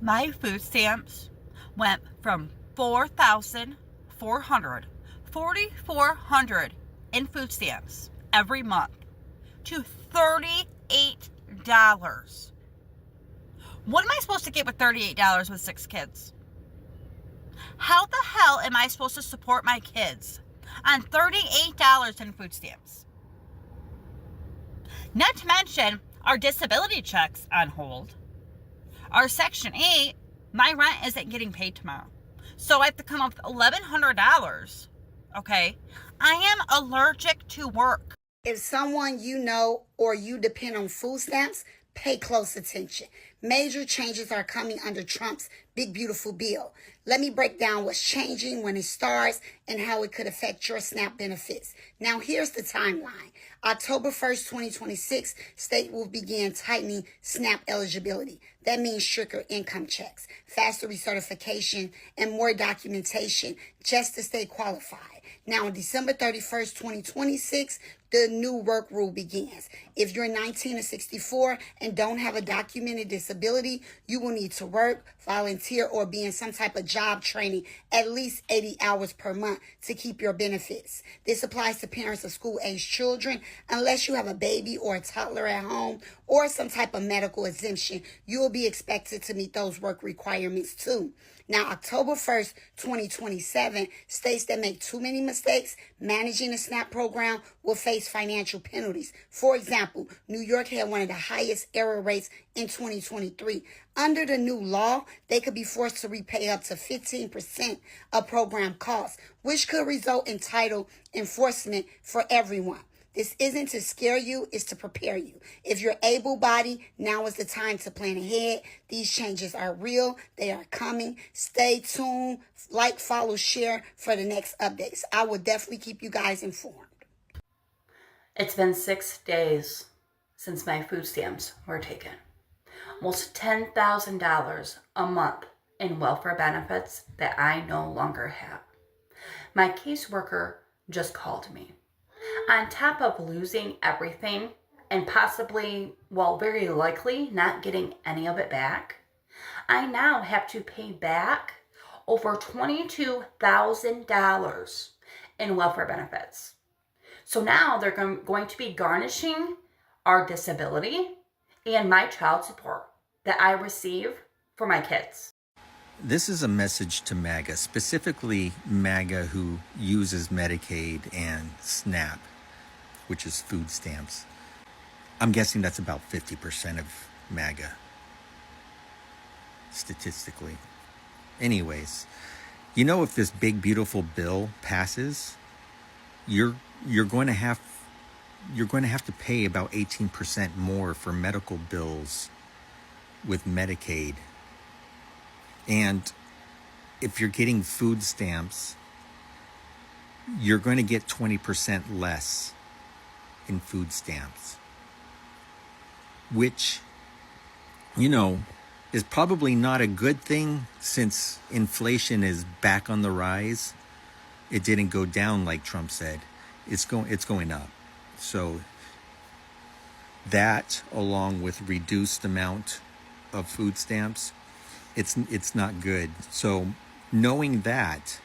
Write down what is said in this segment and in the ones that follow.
My food stamps went from 4,400 in food stamps every month to $38. What am I supposed to get with $38 with 6 kids? How the hell am I supposed to support my kids on $38 in food stamps? Not to mention our disability checks on hold. Our Section 8, my rent isn't getting paid tomorrow. So I have to come up with $1,100. Okay? I am allergic to work. If someone you know or you depend on food stamps, pay close attention. Major changes are coming under Trump's big beautiful bill. Let me break down what's changing, when it starts, and how it could affect your SNAP benefits. Now, here's the timeline. October 1st, 2026, state will begin tightening SNAP eligibility. That means stricter income checks, faster recertification, and more documentation just to stay qualified. Now, on December 31st, 2026, the new work rule begins. If you're 19 or 64 and don't have a documented disability, you will need to work, volunteer, or be in some type of job training at least 80 hours per month to keep your benefits. This applies to parents of school-aged children. Unless you have a baby or a toddler at home or some type of medical exemption, you will be expected to meet those work requirements too. Now, October 1st, 2027, states that make too many mistakes managing the SNAP program will face financial penalties. For example, New York had one of the highest error rates in 2023. Under the new law, they could be forced to repay up to 15% of program costs, which could result in title enforcement for everyone. This isn't to scare you, it's to prepare you. If you're able-bodied, now is the time to plan ahead. These changes are real. They are coming. Stay tuned. Like, follow, share for the next updates. I will definitely keep you guys informed. It's been 6 days since my food stamps were taken. Almost $10,000 a month in welfare benefits that I no longer have. My caseworker just called me. On top of losing everything and possibly, well, very likely not getting any of it back, I now have to pay back over $22,000 in welfare benefits. So now they're going to be garnishing our disability and my child support that I receive for my kids. This is a message to MAGA, specifically MAGA who uses Medicaid and SNAP, which is food stamps. I'm guessing that's about 50% of MAGA, statistically. Anyways, if this big beautiful bill passes, you're going to have to pay about 18% more for medical bills with Medicaid. And if you're getting food stamps, you're going to get 20% less in food stamps, which, is probably not a good thing since inflation is back on the rise. It didn't go down like Trump said. It's going up. So that, along with reduced amount of food stamps, it's not good. So knowing that,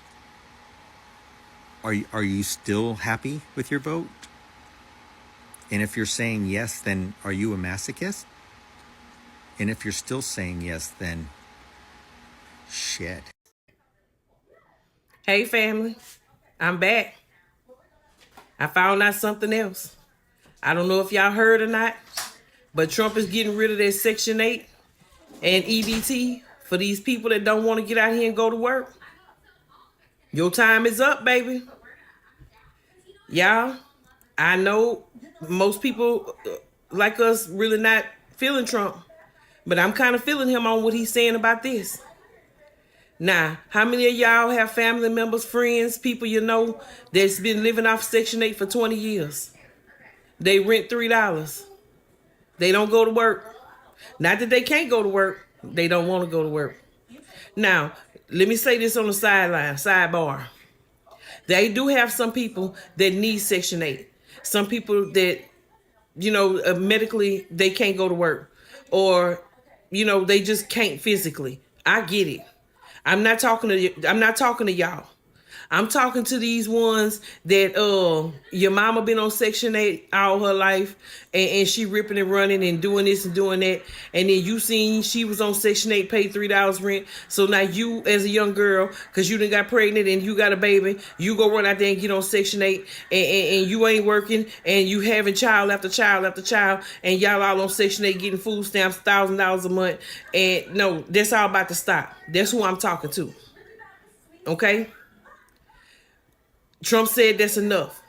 are you still happy with your vote? And if you're saying yes, then are you a masochist? And if you're still saying yes, then shit. Hey family, I'm back. I found out something else. I don't know if y'all heard or not, but Trump is getting rid of that Section 8 and EBT for these people that don't want to get out here and go to work. Your time is up, baby. Y'all, I know most people like us really not feeling Trump, but I'm kind of feeling him on what he's saying about this. Now, how many of y'all have family members, friends, people you know that's been living off Section 8 for 20 years? They rent $3. They don't go to work. Not that they can't go to work. They don't want to go to work. Now, let me say this on the sidebar. They do have some people that need Section 8. Some people that, medically, they can't go to work. Or they just can't physically. I get it. I'm not talking to y'all. I'm talking to these ones that your mama been on Section 8 all her life, and she ripping and running and doing this and doing that, and then you seen she was on Section 8, paid $3 rent. So now you, as a young girl, because you done got pregnant and you got a baby, you go run out there and get on Section 8, and you ain't working, and you having child after child after child, and y'all all on Section 8 getting food stamps, $1,000 a month. And no, that's all about to stop. That's who I'm talking to. Okay? Trump said that's enough.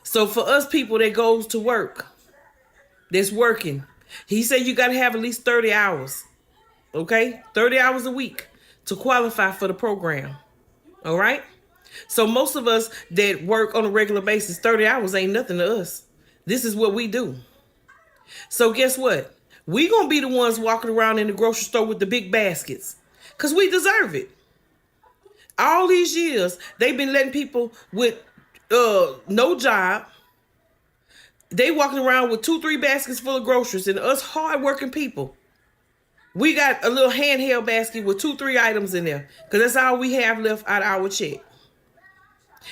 So for us people that goes to work, that's working, he said you got to have at least 30 hours, okay? 30 hours a week to qualify for the program, all right? So most of us that work on a regular basis, 30 hours ain't nothing to us. This is what we do. So guess what? We gonna be the ones walking around in the grocery store with the big baskets because we deserve it. All these years, they've been letting people with no job. They walking around with 2-3 baskets full of groceries, and us hardworking people, we got a little handheld basket with 2-3 items in there, because that's all we have left out of our check.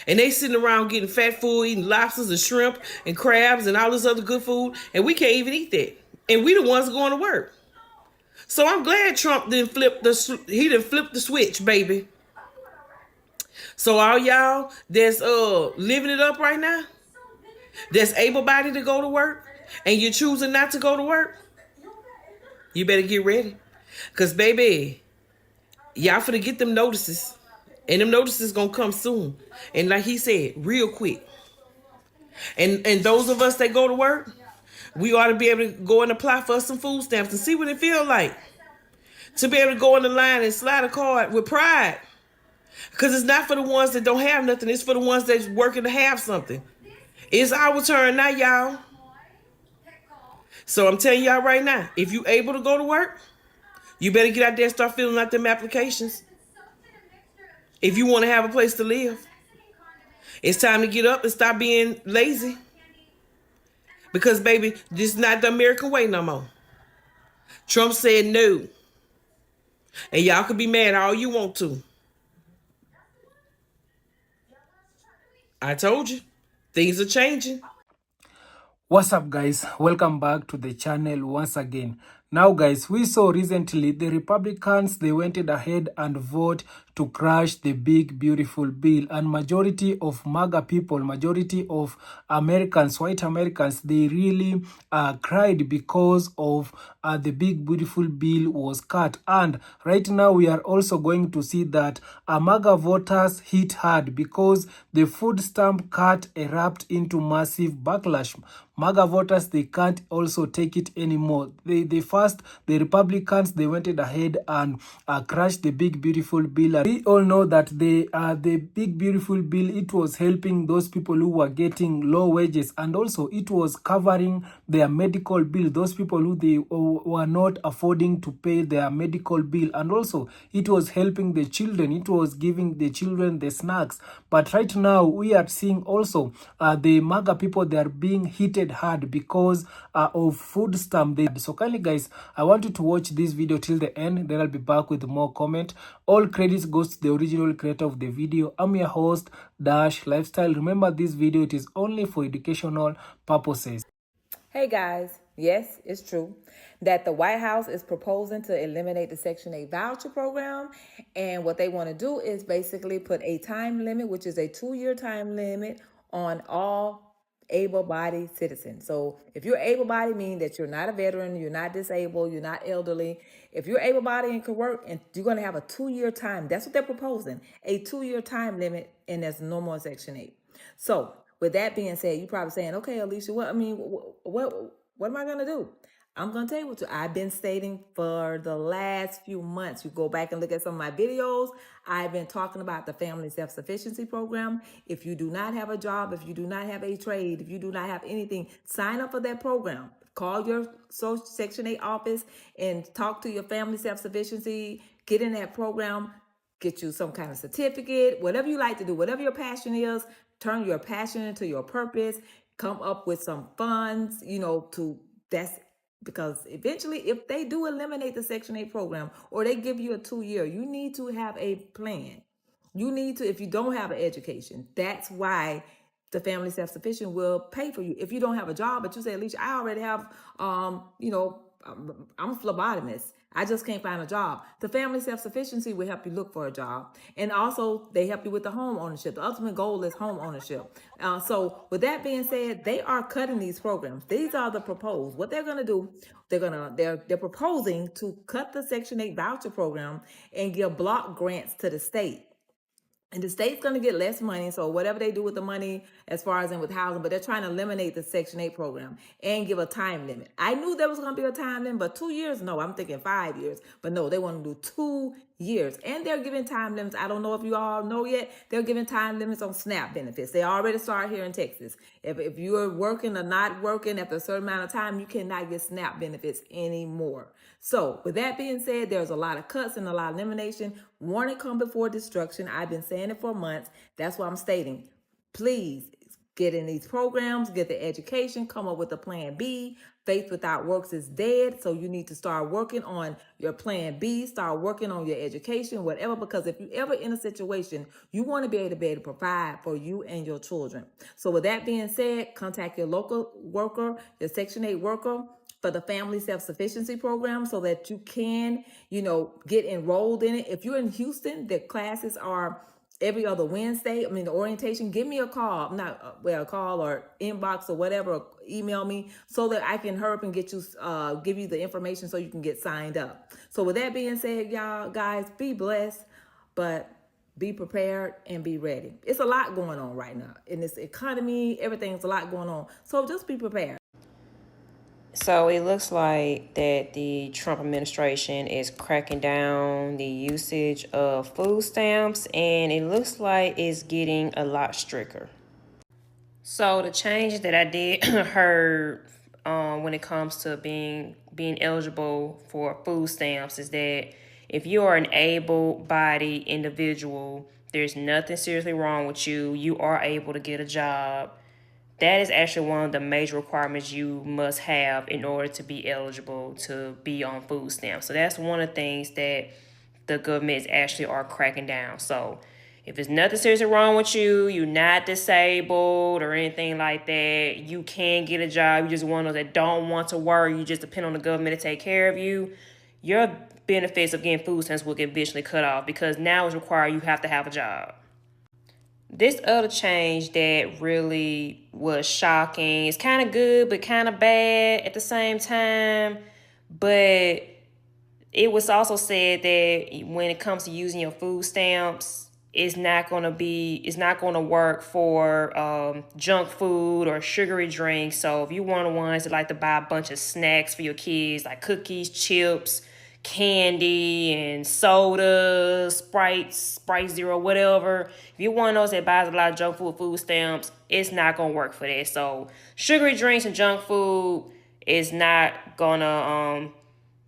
And they sitting around getting fat food, eating lobsters and shrimp and crabs and all this other good food, and we can't even eat that. And we the ones going to work. So I'm glad Trump didn't flip the switch, baby. So all y'all that's living it up right now, that's able-bodied to go to work, and you're choosing not to go to work, you better get ready. Because, baby, y'all finna get them notices. And them notices gonna come soon. And like he said, real quick. And those of us that go to work, we ought to be able to go and apply for some food stamps and see what it feel like. To be able to go in the line and slide a card with pride. Because it's not for the ones that don't have nothing. It's for the ones that's working to have something. It's our turn now, y'all. So I'm telling y'all right now, if you able to go to work, you better get out there and start filling out them applications. If you want to have a place to live. It's time to get up and stop being lazy. Because, baby, this is not the American way no more. Trump said no. And y'all can be mad all you want to. I told you, things are changing. What's up, guys? Welcome back to the channel once again. Now guys, we saw recently the Republicans, they went ahead and vote to crash the big beautiful bill, and majority of MAGA people, majority of Americans, white Americans, they really cried because of the big beautiful bill was cut. And right now we are also going to see that MAGA voters hit hard because the food stamp cut erupt into massive backlash. MAGA voters, they can't also take it anymore. The Republicans, they went ahead and crashed the big beautiful bill. And we all know that the big beautiful bill, it was helping those people who were getting low wages, and also it was covering their medical bill, those people who they were not affording to pay their medical bill, and also it was helping the children, it was giving the children the snacks. But right now we are seeing also the MAGA people, they are being hit hard because of food stamp. So kindly guys, I want you to watch this video till the end, then I'll be back with more comment. All credits goes to the original creator of the video. I'm your host, Dash Lifestyle. Remember, this video, it is only for educational purposes. Hey guys, yes, it's true that the White House is proposing to eliminate the Section 8 voucher program, and what they want to do is basically put a time limit, which is a 2-year time limit on all able-bodied citizens. So if you're able-bodied, meaning that you're not a veteran, you're not disabled, you're not elderly, if you're able-bodied and can work, and you're going to have a 2-year time. That's what they're proposing, a 2-year time limit, and that's normal in Section 8. So with that being said, you're probably saying, okay, Alicia, what am I going to do? I'm going to tell you what I've been stating for the last few months. You go back and look at some of my videos. I've been talking about the Family Self-Sufficiency Program. If you do not have a job, if you do not have a trade, if you do not have anything, sign up for that program. Call your Section 8 office and talk to your Family Self-Sufficiency. Get in that program. Get you some kind of certificate, whatever you like to do, whatever your passion is, turn your passion into your purpose. Come up with some funds, Because eventually, if they do eliminate the Section 8 program or they give you a 2-year, you need to have a plan. You need to, if you don't have an education, that's why the family self-sufficient will pay for you. If you don't have a job, but you say, Alicia, I already have, I'm a phlebotomist. I just can't find a job. The family self-sufficiency will help you look for a job. And also they help you with the home ownership. The ultimate goal is home ownership. So with that being said, they are cutting these programs. These are the proposed. What they're going to do, they're proposing to cut the Section 8 voucher program and give block grants to the state. And the state's going to get less money. So whatever they do with the money as far as in with housing, but they're trying to eliminate the Section 8 program and give a time limit. I knew there was going to be a time limit, but 2 years? No, I'm thinking 5 years. But no, they want to do 2 years. And they're giving time limits. I don't know if you all know yet. They're giving time limits on SNAP benefits. They already started here in Texas. If you're working or not working after a certain amount of time, you cannot get SNAP benefits anymore. So with that being said, there's a lot of cuts and a lot of elimination. Warning come before destruction. I've been saying it for months. That's why I'm stating, please get in these programs, get the education, come up with a plan B. Faith without works is dead. So you need to start working on your plan B, start working on your education, whatever, because if you ever in a situation, you want to be able to provide for you and your children. So with that being said, contact your local worker, your Section 8 worker, for the family self-sufficiency program so that you can, get enrolled in it. If you're in Houston, the classes are every other Wednesday. The orientation, give me a call. A call or inbox or whatever, or email me so that I can hurry up and get you, give you the information so you can get signed up. So with that being said, y'all guys, be blessed, but be prepared and be ready. It's a lot going on right now in this economy. Everything's a lot going on. So just be prepared. So it looks like that the Trump administration is cracking down the usage of food stamps, and it looks like it's getting a lot stricter. So the changes that I did heard when it comes to being eligible for food stamps is that if you are an able-bodied individual, there's nothing seriously wrong with you. You are able to get a job. That is actually one of the major requirements you must have in order to be eligible to be on food stamps. So that's one of the things that the government is actually are cracking down. So if there's nothing seriously wrong with you, you're not disabled or anything like that, you can get a job, you just one of those that don't want to work, you just depend on the government to take care of you, your benefits of getting food stamps will get eventually cut off because now it's required you have to have a job. This other change that really was shocking, it's kind of good but kind of bad at the same time. But it was also said that when it comes to using your food stamps, it's not going to work for junk food or sugary drinks. So if you're one of the ones that like to buy a bunch of snacks for your kids, like cookies, chips, candy and soda, Sprite Zero, whatever. If you're one of those that buys a lot of junk food stamps, it's not gonna work for that. So sugary drinks and junk food is not gonna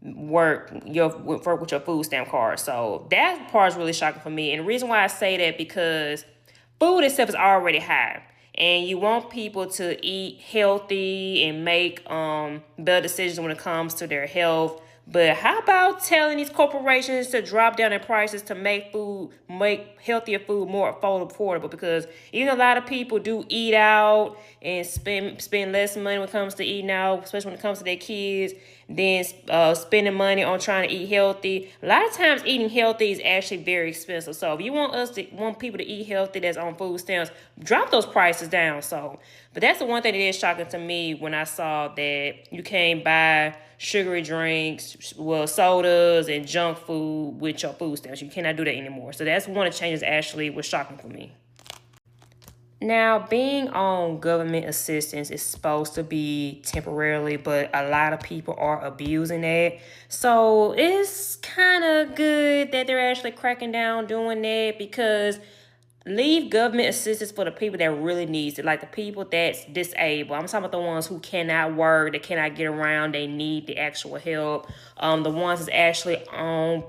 work with your food stamp card. So that part is really shocking for me. And the reason why I say that because food itself is already high. And you want people to eat healthy and make better decisions when it comes to their health. But how about telling these corporations to drop down their prices to make healthier food more affordable? Because even a lot of people do eat out and spend less money when it comes to eating out, especially when it comes to their kids, than spending money on trying to eat healthy. A lot of times eating healthy is actually very expensive. So if you want people to eat healthy that's on food stamps, drop those prices down. But that's the one thing that is shocking to me when I saw that you can't buy sugary drinks, sodas and junk food with your food stamps. You cannot do that anymore. So that's one of the changes actually was shocking for me. Now, being on government assistance is supposed to be temporarily, but a lot of people are abusing that. So it's kind of good that they're actually cracking down doing that, because leave government assistance for the people that really needs it, like the people that's disabled. I'm talking about the ones who cannot work, they cannot get around, they need the actual help. The ones that's actually on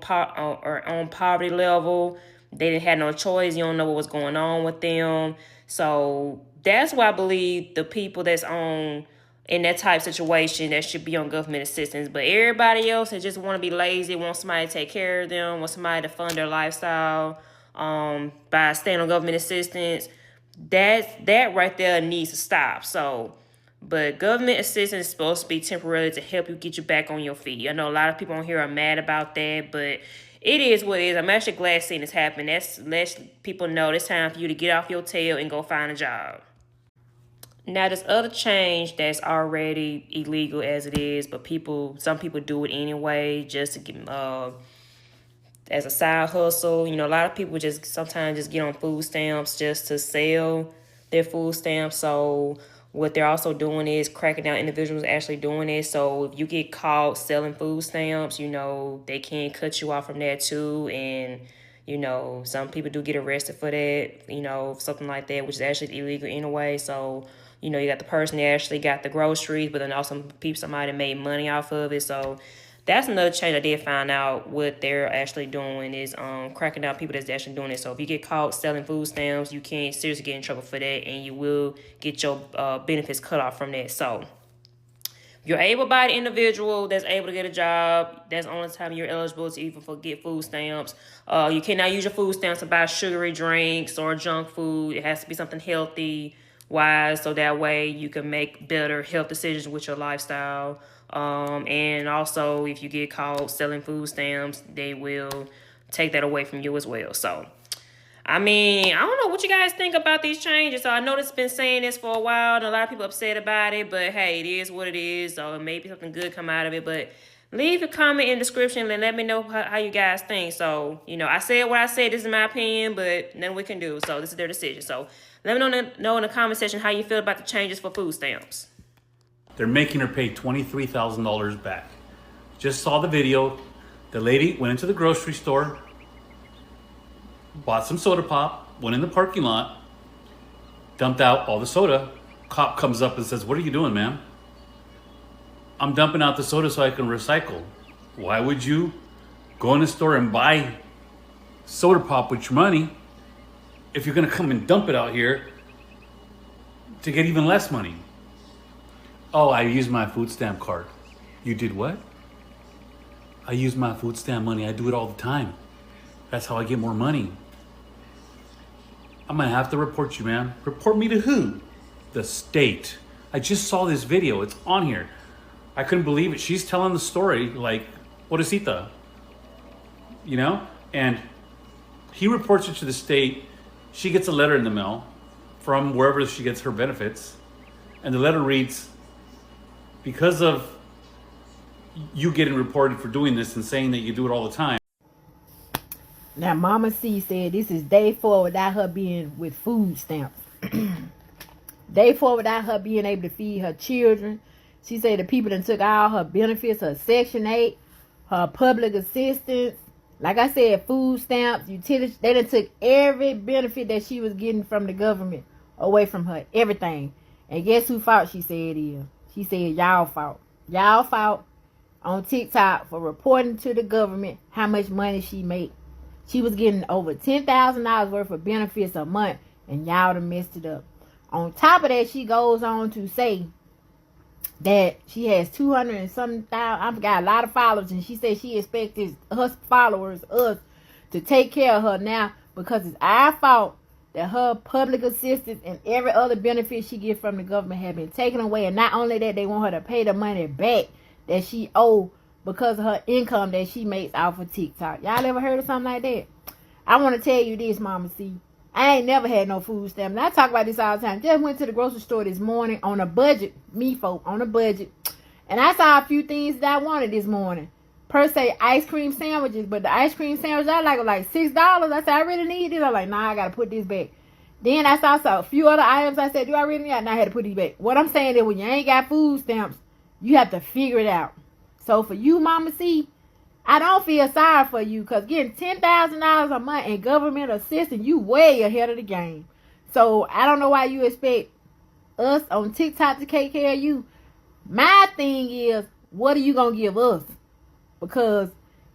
poverty level, they didn't have no choice. You don't know what was going on with them. So that's why I believe the people that's on in that type of situation that should be on government assistance. But everybody else that just want to be lazy, want somebody to take care of them, want somebody to fund their lifestyle by staying on government assistance, that right there needs to stop. So, but government assistance is supposed to be temporary to help you get you back on your feet. I know a lot of people on here are mad about that, but it is what it is. I'm actually glad seeing this happen. That's lets people know it's time for you to get off your tail and go find a job. Now, this other change that's already illegal as it is, but some people do it anyway just to get as a side hustle. You know, a lot of people sometimes just get on food stamps just to sell their food stamps. So what they're also doing is cracking down individuals actually doing it. So if you get caught selling food stamps, you know, they can cut you off from that too. And, you know, some people do get arrested for that, you know, something like that, which is actually illegal anyway. So, you know, you got the person that actually got the groceries, but then also somebody made money off of it. So that's another change I did find out. What they're actually doing is cracking down people that's actually doing it. So if you get caught selling food stamps, you can seriously get in trouble for that, and you will get your benefits cut off from that. So if you're able-bodied individual that's able to get a job, that's the only time you're eligible to even get food stamps. You cannot use your food stamps to buy sugary drinks or junk food. It has to be something healthy wise, so that way you can make better health decisions with your lifestyle. And also, if you get caught selling food stamps, they will take that away from you as well. So, I mean, I don't know what you guys think about these changes. So I know it's been saying this for a while, and a lot of people upset about it, but hey, it is what it is. So maybe something good come out of it, but leave a comment in the description and let me know how you guys think. So, you know, I said what I said. This is my opinion, but nothing we can do. So this is their decision. So let me know in the comment section how you feel about the changes for food stamps. They're making her pay $23,000 back. Just saw the video. The lady went into the grocery store, bought some soda pop, went in the parking lot, dumped out all the soda. Cop comes up and says, "What are you doing, ma'am?" "I'm dumping out the soda so I can recycle." Why would you go in the store and buy soda pop with your money if you're gonna come and dump it out here to get even less money? "Oh, I used my food stamp card." "You did what?" "I use my food stamp money. I do it all the time. That's how I get more money." "I'm gonna have to report you, man." "Report me to who?" "The state. I just saw this video. It's on here." I couldn't believe it. She's telling the story like, Pobrecita, you know? And he reports it to the state. She gets a letter in the mail from wherever she gets her benefits. And the letter reads, "Because of you getting reported for doing this and saying that you do it all the time." Now, Mama C said this is day 4 without her being with food stamps. Day 4 without her being able to feed her children. She said the people that took all her benefits, her Section 8, her public assistance, like I said, food stamps, utilities. They done took every benefit that she was getting from the government away from her, everything. And guess who fault she said it is? She said y'all fault. Y'all fault on TikTok for reporting to the government how much money she made. She was getting over $10,000 worth of benefits a month, and y'all done messed it up. On top of that, she goes on to say that she has 200 and something thousand, I forgot, a lot of followers, and she said she expected her followers, us, to take care of her now because it's our fault that her public assistance and every other benefit she gets from the government have been taken away. And not only that, they want her to pay the money back that she owed because of her income that she makes off of TikTok. Y'all ever heard of something like that? I want to tell you this, Mama C. I ain't never had no food stamp. And I talk about this all the time. Just went to the grocery store this morning on a budget. Me folk on a budget. And I saw a few things that I wanted this morning. Per se, ice cream sandwiches. But the ice cream sandwiches I like were like $6. I said, I really need this. I'm like, nah, I got to put this back. Then I saw a few other items. I said, do I really need it? And I had to put these back. What I'm saying is when you ain't got food stamps, you have to figure it out. So for you, Mama C, I don't feel sorry for you because getting $10,000 a month in government assistance, you way ahead of the game. So I don't know why you expect us on TikTok to take care of you. My thing is, what are you going to give us? Because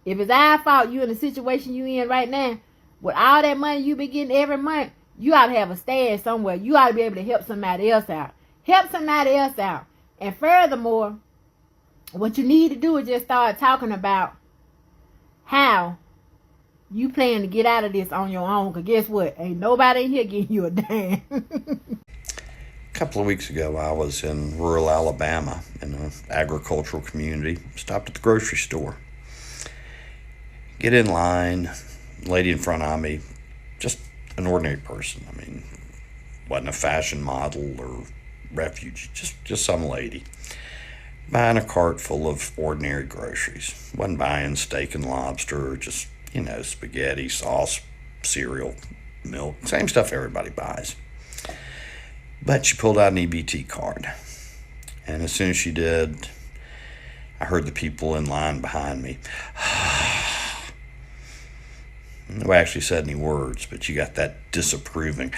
if it's our fault, you in the situation you in right now, with all that money you been getting every month, you ought to have a stand somewhere. You ought to be able to help somebody else out. Help somebody else out. And furthermore, what you need to do is just start talking about how you plan to get out of this on your own. Because guess what? Ain't nobody in here getting you a damn. A couple of weeks ago, I was in rural Alabama in an agricultural community. Stopped at the grocery store. Get in line, lady in front of me, just an ordinary person. I mean, wasn't a fashion model or refugee, just some lady. Buying a cart full of ordinary groceries. Wasn't buying steak and lobster, just, spaghetti, sauce, cereal, milk, same stuff everybody buys. But she pulled out an EBT card. And as soon as she did, I heard the people in line behind me. No actually said any words, but you got that disapproving.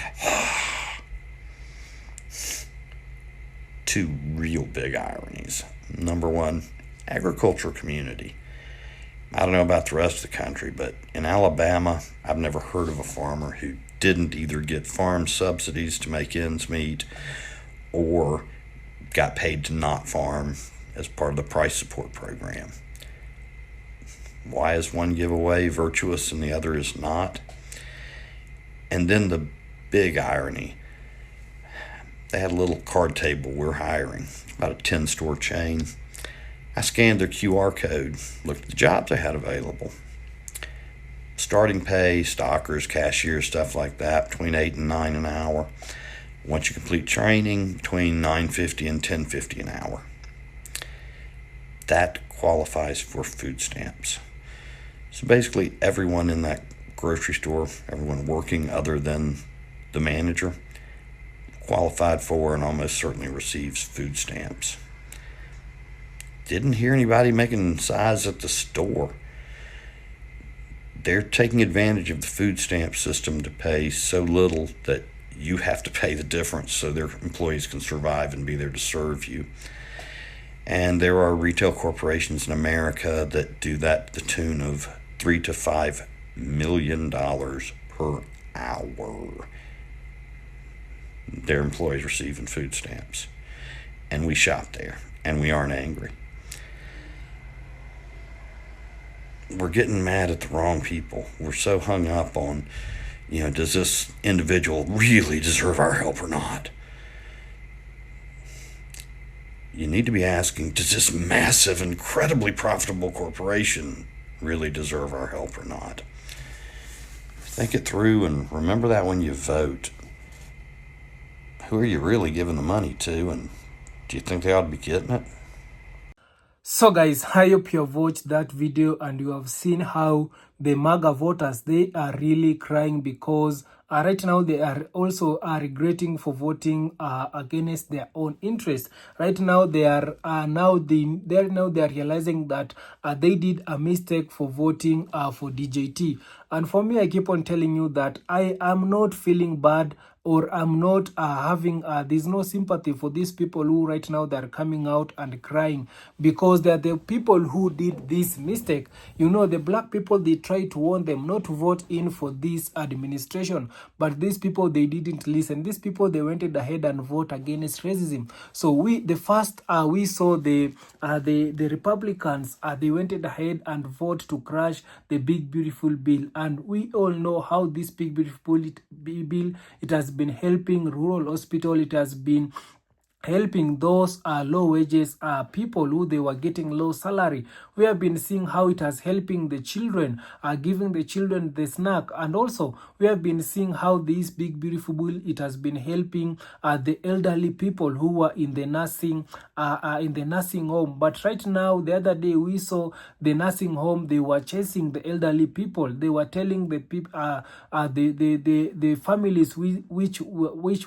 Two real big ironies. Number one, agricultural community. I don't know about the rest of the country, but in Alabama, I've never heard of a farmer who didn't either get farm subsidies to make ends meet or got paid to not farm as part of the price support program. Why is one giveaway virtuous and the other is not? And then the big irony. They had a little card table we're hiring, about a 10-store chain. I scanned their QR code, looked at the jobs they had available. Starting pay, stockers, cashiers, stuff like that, between $8 and $9 an hour. Once you complete training, between $9.50 and $10.50 an hour. That qualifies for food stamps. So basically everyone in that grocery store, everyone working other than the manager, qualified for and almost certainly receives food stamps. Didn't hear anybody making size at the store. They're taking advantage of the food stamp system to pay so little that you have to pay the difference so their employees can survive and be there to serve you. And there are retail corporations in America that do that to the tune of $3 to $5 million per hour. Their employees receiving food stamps. And we shop there, and we aren't angry. We're getting mad at the wrong people. We're so hung up on, does this individual really deserve our help or not? You need to be asking, does this massive, incredibly profitable corporation really deserve our help or not? Think it through and remember that when you vote. Who are you really giving the money to, and do you think they ought to be getting it? So guys, I hope you have watched that video and you have seen how the MAGA voters, they are really crying because right now they are also regretting for voting against their own interest. Right now they are realizing that they did a mistake for voting for DJT. And for me, I keep on telling you that I am not feeling bad, or I'm not there's no sympathy for these people who right now they're coming out and crying, because they're the people who did this mistake. The black people, they tried to warn them not to vote in for this administration, but these people, they didn't listen. These people, they went ahead and vote against racism. So we saw the Republicans, they went ahead and vote to crash the big beautiful bill, and we all know how this big beautiful bill, it has been helping rural hospital. It has been helping those low wages people who they were getting low salary. We have been seeing how it has helping the children, giving the children the snack, and also we have been seeing how this big beautiful bill, it has been helping the elderly people who were in the nursing home. But right now, the other day we saw the nursing home, they were chasing the elderly people. They were telling the people, the families which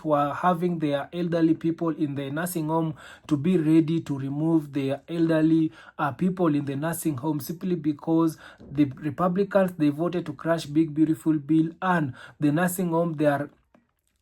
were having their elderly people in the nursing home to be ready to remove the elderly people in the nursing home, simply because the Republicans, they voted to crash big beautiful bill, and the nursing home, they are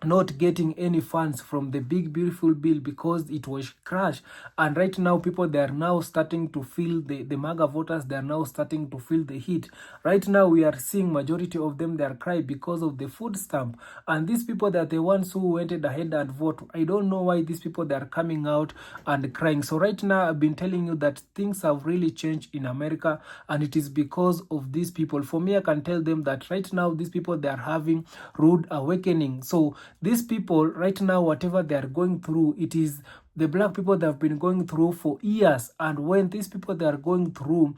not getting any funds from the big beautiful bill because it was crashed. And right now people, they are now starting to feel the MAGA voters, they are now starting to feel the heat. Right now we are seeing majority of them, they are crying because of the food stamp. And these people, that the ones who went ahead and vote. I don't know why these people, they are coming out and crying. So right now I've been telling you that things have really changed in America, and it is because of these people. For me, I can tell them that right now these people, they are having rude awakening. So these people right now, whatever they are going through, it is the black people that have been going through for years. And when these people, they are going through,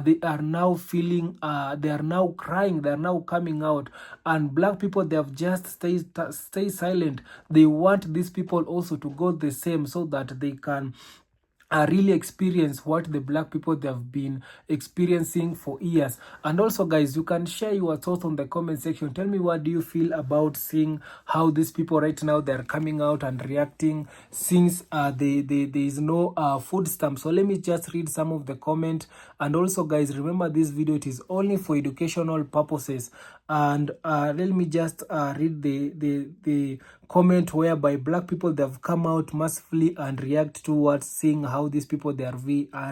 they are now feeling, they are now crying, they are now coming out. And black people, they have just stay silent. They want these people also to go the same, so that they can really experience what the black people, they have been experiencing for years. And also guys, you can share your thoughts on the comment section. Tell me, what do you feel about seeing how these people right now, they're coming out and reacting, since there is no food stamp. So let me just read some of the comment. And also guys, remember, this video, it is only for educational purposes. And let me just read the comment whereby black people, they have come out massively and react towards seeing how these people, they are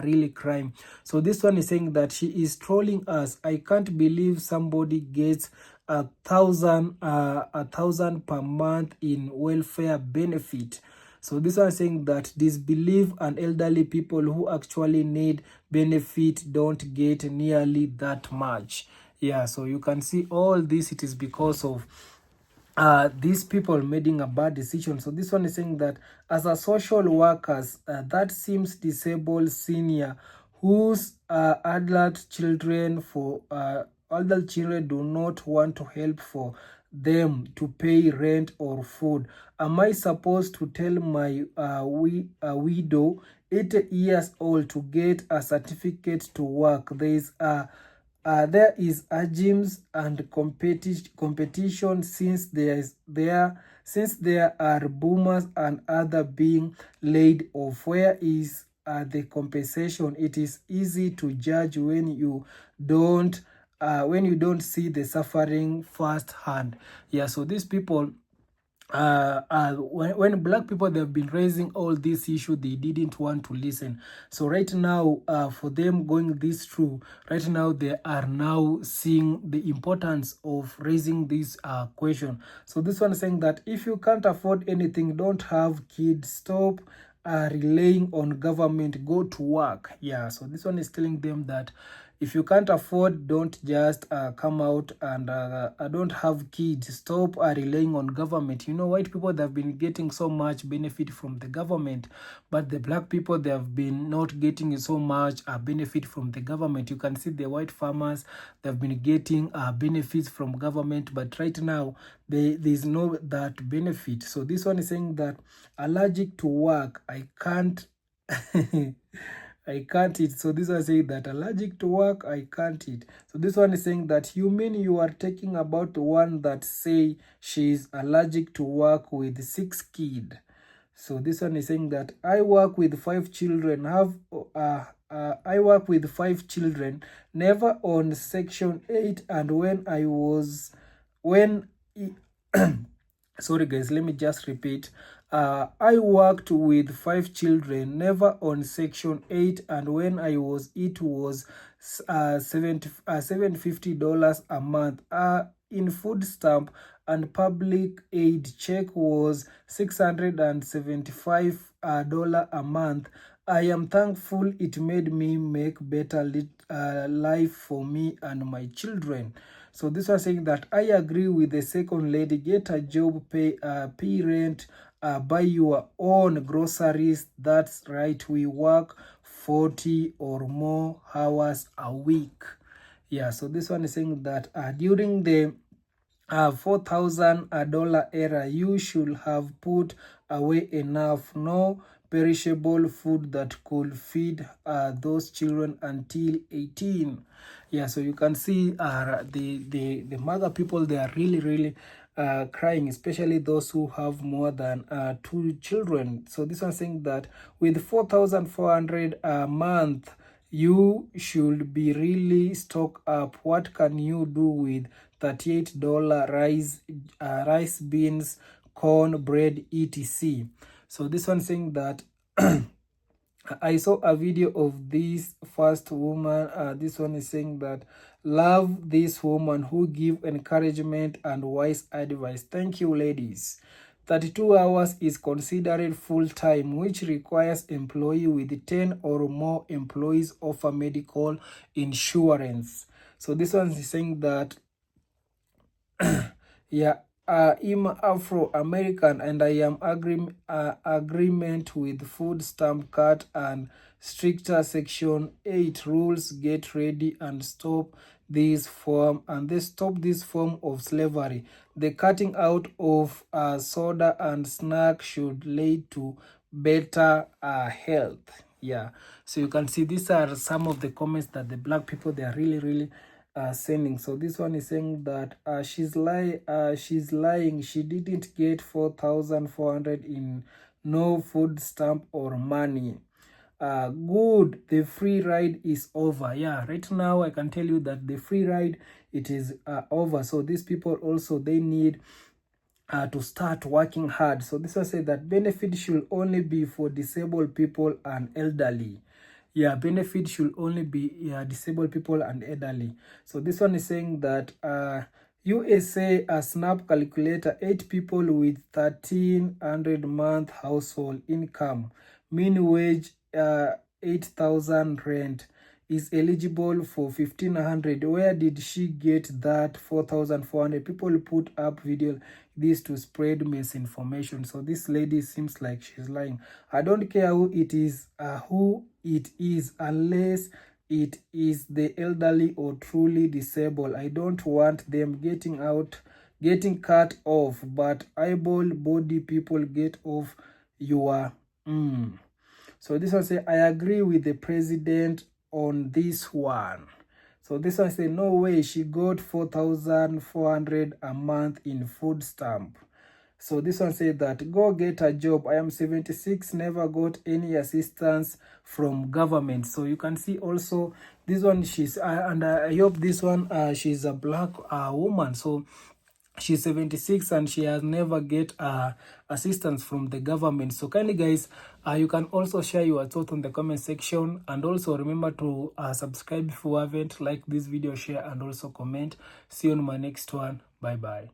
really crying. So this one is saying that she is trolling us. I can't believe somebody gets a thousand per month in welfare benefit. So this one is saying that disbelief, and elderly people who actually need benefit don't get nearly that much. Yeah, so you can see all this, it is because of these people making a bad decision. So this one is saying that as a social workers, that seems disabled senior whose adult children do not want to help for them to pay rent or food. Am I supposed to tell my widow 80 years old to get a certificate to work? There is a gyms and competition, since there are boomers and other being laid off. Where is the compensation? It is easy to judge when you don't see the suffering firsthand. Yeah, so these people, when black people, they've been raising all these issues, they didn't want to listen. So right now, for them going this through, right now they are now seeing the importance of raising this question. So this one is saying that if you can't afford anything, don't have kids, stop relying on government, go to work. Yeah, so this one is telling them that if you can't afford, don't just come out and don't have kids. Stop relying on government. You know, white people, they have been getting so much benefit from the government, but the black people, they have been not getting so much benefit from the government. You can see the white farmers, they have been getting benefits from government, but right now there is no that benefit. So this one is saying that allergic to work, I can't I can't eat. So this one is saying that allergic to work, I can't eat. So this one is saying that you mean you are talking about the one that say she's allergic to work with 6 kids. So this one is saying that I work with 5 children, I work with 5 children, never on Section 8, and sorry guys, let me just repeat. I worked with 5 children, never on Section 8, and when it was $750 a month. In food stamp and public aid check was $675 a month. I am thankful it made me make better life for me and my children. So this was saying that I agree with the second lady, get a job, pay rent, buy your own groceries. That's right, we work 40 or more hours a week. Yeah, so this one is saying that during the $4,000 era, you should have put away enough, no perishable food that could feed those children until 18. Yeah, so you can see the mother people, they are really crying, especially those who have more than 2 children. So this one saying that with 4,400 a month, you should be really stocked up. What can you do with $38 rice beans corn, bread, etc. So this one saying that I saw a video of this first woman. This one is saying that love this woman who give encouragement and wise advice. Thank you, ladies. 32 hours is considered full-time, which requires employee with 10 or more employees offer medical insurance. So this one is saying that yeah, I'm Afro-American and I am agreement with food stamp cut and stricter Section 8 rules. Get ready and stop this form of slavery. The cutting out of soda and snack should lead to better health. Yeah, so you can see these are some of the comments that the black people, they are really sending. So this one is saying that she's lying. She didn't get 4,400 in no food stamp or money. Good, the free ride is over. Yeah, right now I can tell you that the free ride, it is over. So these people also, they need to start working hard. So this one said that benefit should only be for disabled people and elderly. Yeah, benefit should only be disabled people and elderly. So this one is saying that USA a SNAP calculator, 8 people with 1,300 month household income, mean wage 8,000 rent, is eligible for 1,500. Where did she get that 4,400? People put up video this to spread misinformation. So this lady seems like she's lying. I don't care who it is, unless it is the elderly or truly disabled. I don't want them getting cut off, but able-bodied people get off your So this one say, I agree with the president on this one. So this one say, no way, she got 4,400 a month in food stamp. So this one said that go get a job. I am 76, never got any assistance from government. So you can see also this one, she's and I hope this one she's a black woman. So she's 76 and she has never get assistance from the government. So kindly guys, you can also share your thoughts on the comment section, and also remember to subscribe if you haven't, like this video, share, and also comment. See you on my next one. Bye bye.